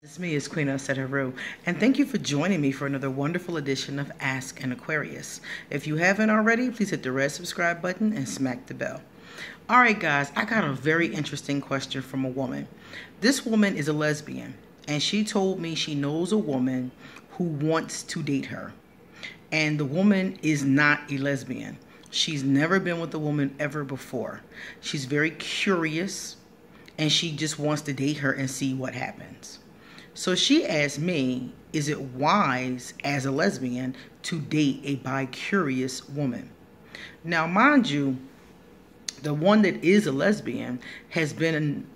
It's me, it's Queen Haru, and thank you for joining me for another wonderful edition of Ask an Aquarius. If you haven't already, please hit the red subscribe button and smack the bell. Alright guys, I got a very interesting question from a woman. This woman is a lesbian, and she told me she knows a woman who wants to date her. And the woman is not a lesbian. She's never been with a woman ever before. She's very curious, and she just wants to date her and see what happens. So she asked me, is it wise as a lesbian to date a bicurious woman? Now, mind you, the one that is a lesbian has been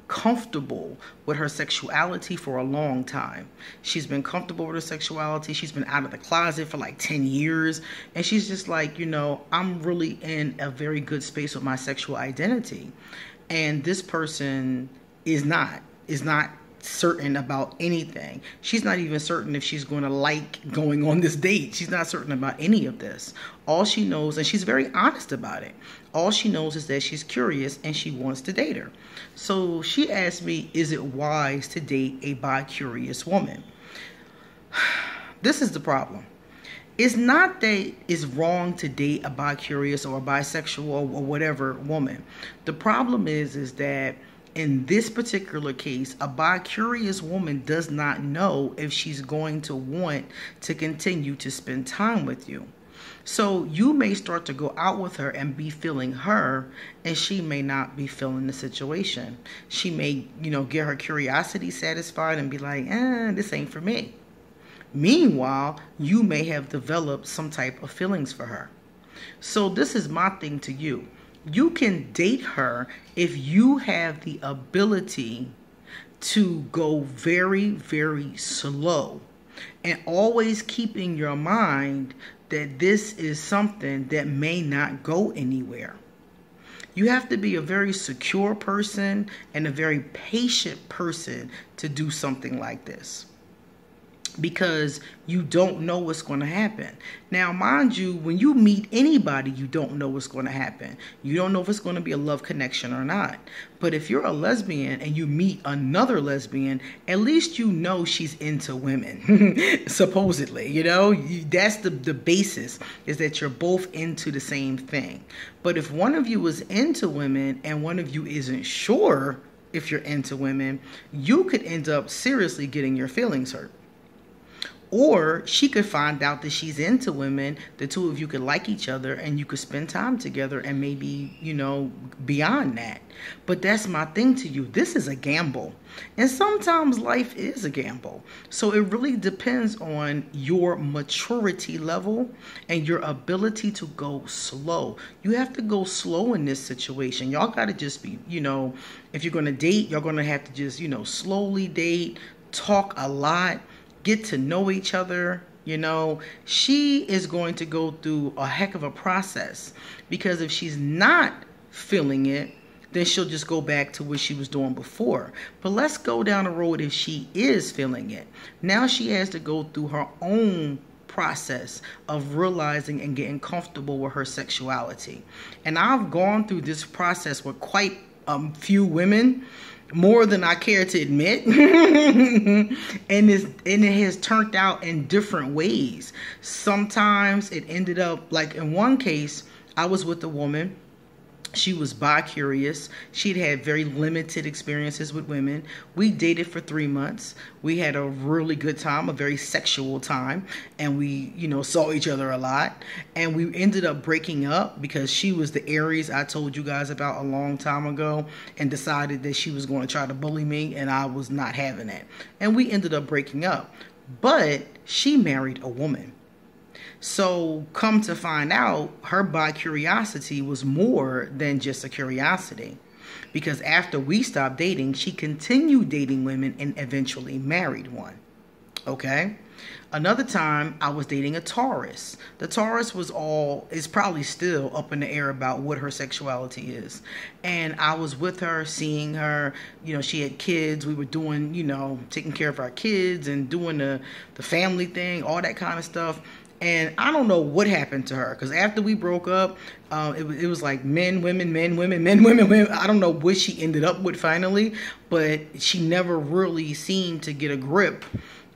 comfortable with her sexuality for a long time. She's been comfortable with her sexuality. She's been out of the closet for like 10 years. And she's just like, I'm really in a very good space with my sexual identity. And this person is not certain about anything. She's not even certain if she's going to like going on this date. She's not certain about any of this. All she knows, and she's very honest about it, all she knows is that she's curious and she wants to date her. So she asked me, is it wise to date a bi-curious woman? This is the problem. It's not that it's wrong to date a bi-curious or a bisexual or whatever woman. The problem is that in this particular case, a bi-curious woman does not know if she's going to want to continue to spend time with you. So you may start to go out with her and be feeling her, and she may not be feeling the situation. She may, get her curiosity satisfied and be like, this ain't for me. Meanwhile, you may have developed some type of feelings for her. So this is my thing to you. You can date her if you have the ability to go very, very slow and always keep in your mind that this is something that may not go anywhere. You have to be a very secure person and a very patient person to do something like this, because you don't know what's going to happen. Now, mind you, when you meet anybody, you don't know what's going to happen. You don't know if it's going to be a love connection or not. But if you're a lesbian and you meet another lesbian, at least you know she's into women, supposedly. That's the basis, is that you're both into the same thing. But if one of you is into women and one of you isn't sure if you're into women, you could end up seriously getting your feelings hurt. Or she could find out that she's into women, the two of you could like each other, and you could spend time together and maybe, beyond that. But that's my thing to you. This is a gamble. And sometimes life is a gamble. So it really depends on your maturity level and your ability to go slow. You have to go slow in this situation. Y'all got to just be, if you're going to date, you're going to have to just, slowly date, talk a lot, get to know each other. She is going to go through a heck of a process, because if she's not feeling it, then she'll just go back to what she was doing before. But let's go down the road if she is feeling it. Now she has to go through her own process of realizing and getting comfortable with her sexuality. And I've gone through this process with quite a few women, more than I care to admit. and it has turned out in different ways. Sometimes it ended up, like in one case, I was with a woman. She was bi-curious. She'd had very limited experiences with women. We dated for 3 months. We had a really good time, a very sexual time. And we, saw each other a lot. And we ended up breaking up because she was the Aries I told you guys about a long time ago, and decided that she was going to try to bully me, and I was not having it. And we ended up breaking up. But she married a woman. So come to find out, her bi-curiosity was more than just a curiosity, because after we stopped dating, she continued dating women and eventually married one. Okay. Another time I was dating a Taurus. The Taurus is probably still up in the air about what her sexuality is. And I was with her, seeing her, she had kids. We were doing, taking care of our kids and doing the family thing, all that kind of stuff. And I don't know what happened to her, because after we broke up, it was like men, women, men, women, men, women, women. I don't know what she ended up with finally, but she never really seemed to get a grip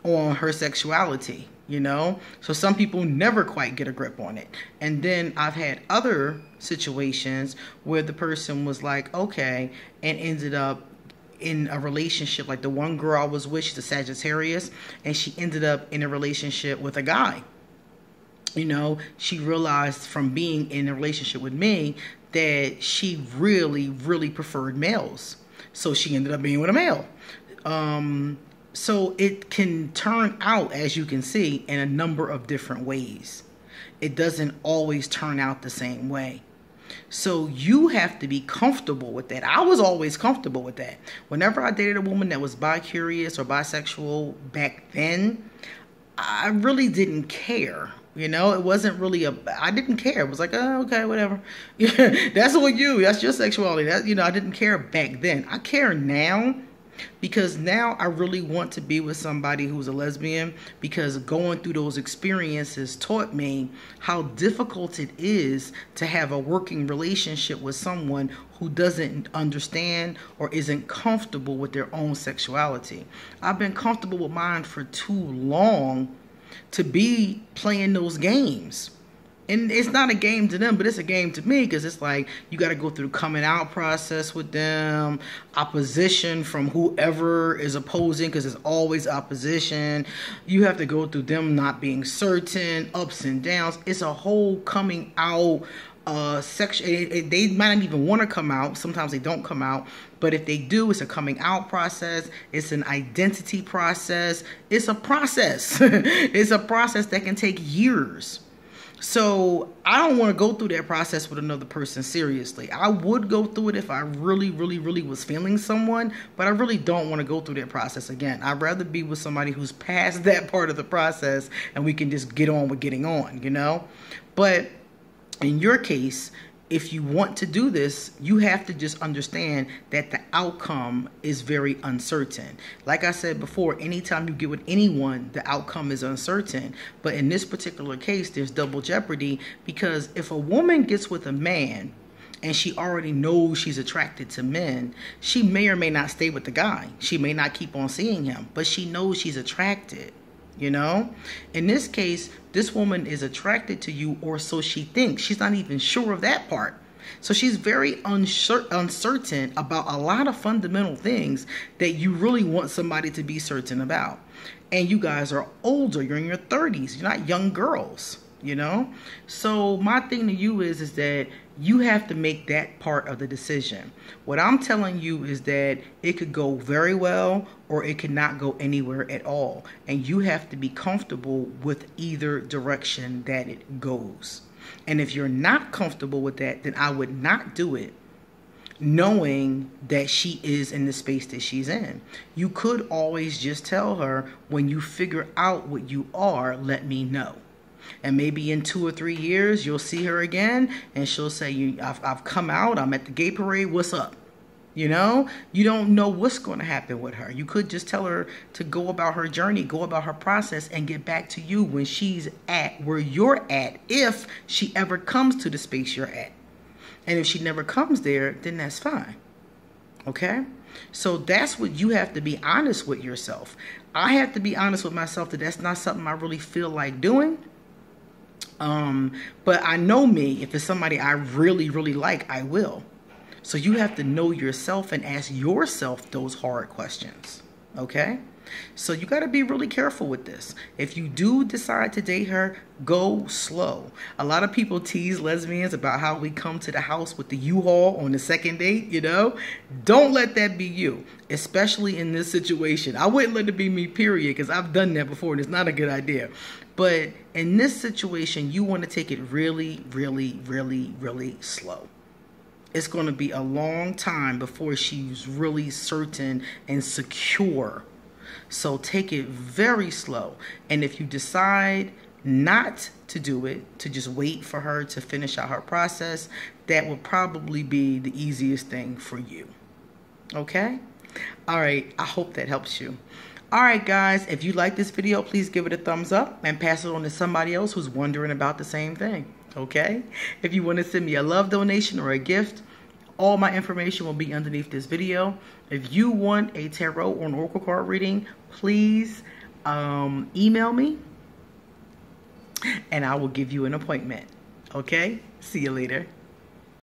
on her sexuality, you know? So some people never quite get a grip on it. And then I've had other situations where the person was like, okay, and ended up in a relationship. Like the one girl I was with, she's a Sagittarius, and she ended up in a relationship with a guy. You know, she realized from being in a relationship with me that she really, really preferred males. So she ended up being with a male. So it can turn out, as you can see, in a number of different ways. It doesn't always turn out the same way. So you have to be comfortable with that. I was always comfortable with that. Whenever I dated a woman that was bicurious or bisexual back then, I really didn't care. You know, it wasn't really I didn't care. It was like, oh, okay, whatever. That's that's your sexuality. I didn't care back then. I care now, because now I really want to be with somebody who's a lesbian, because going through those experiences taught me how difficult it is to have a working relationship with someone who doesn't understand or isn't comfortable with their own sexuality. I've been comfortable with mine for too long to be playing those games. And it's not a game to them, but it's a game to me, because it's like you got to go through the coming out process with them, opposition from whoever is opposing, because there's always opposition. You have to go through them not being certain, ups and downs. It's a whole coming out section. They might not even want to come out. Sometimes they don't come out. But if they do, it's a coming out process. It's an identity process. It's a process. It's a process that can take years. So I don't want to go through that process with another person seriously. I would go through it if I really, really, really was feeling someone, but I really don't want to go through that process again. I'd rather be with somebody who's past that part of the process and we can just get on with getting on, you know? But in your case, if you want to do this, you have to just understand that the outcome is very uncertain. Like I said before, anytime you get with anyone, the outcome is uncertain. But in this particular case, there's double jeopardy, because if a woman gets with a man and she already knows she's attracted to men, she may or may not stay with the guy. She may not keep on seeing him, but she knows she's attracted. You know, in this case, this woman is attracted to you, or so she thinks. She's not even sure of that part. So she's very uncertain about a lot of fundamental things that you really want somebody to be certain about. And you guys are older. You're in your 30s. You're not young girls, you know. So my thing to you is that you have to make that part of the decision. What I'm telling you is that it could go very well, or it could not go anywhere at all. And you have to be comfortable with either direction that it goes. And if you're not comfortable with that, then I would not do it, knowing that she is in the space that she's in. You could always just tell her, when you figure out what you are, let me know. And maybe in 2 or 3 years, you'll see her again, and she'll say, I've come out, I'm at the gay parade, what's up? You know, you don't know what's going to happen with her. You could just tell her to go about her journey, go about her process, and get back to you when she's at where you're at, if she ever comes to the space you're at. And if she never comes there, then that's fine. Okay? So that's what you have to be honest with yourself. I have to be honest with myself that that's not something I really feel like doing. But I know me. If it's somebody I really, really like, I will. So you have to know yourself and ask yourself those hard questions. Okay? So you got to be really careful with this. If you do decide to date her, go slow. A lot of people tease lesbians about how we come to the house with the U-Haul on the second date, you know. Don't let that be you, especially in this situation. I wouldn't let it be me, period, because I've done that before and it's not a good idea. But in this situation, you want to take it really, really, really, really slow. It's going to be a long time before she's really certain and secure. So take it very slow. And if you decide not to do it, to just wait for her to finish out her process, that would probably be the easiest thing for you. Okay? All right. I hope that helps you. All right, guys, if you like this video, please give it a thumbs up and pass it on to somebody else who's wondering about the same thing, okay? If you want to send me a love donation or a gift, all my information will be underneath this video. If you want a tarot or an oracle card reading, please email me and I will give you an appointment, okay? See you later.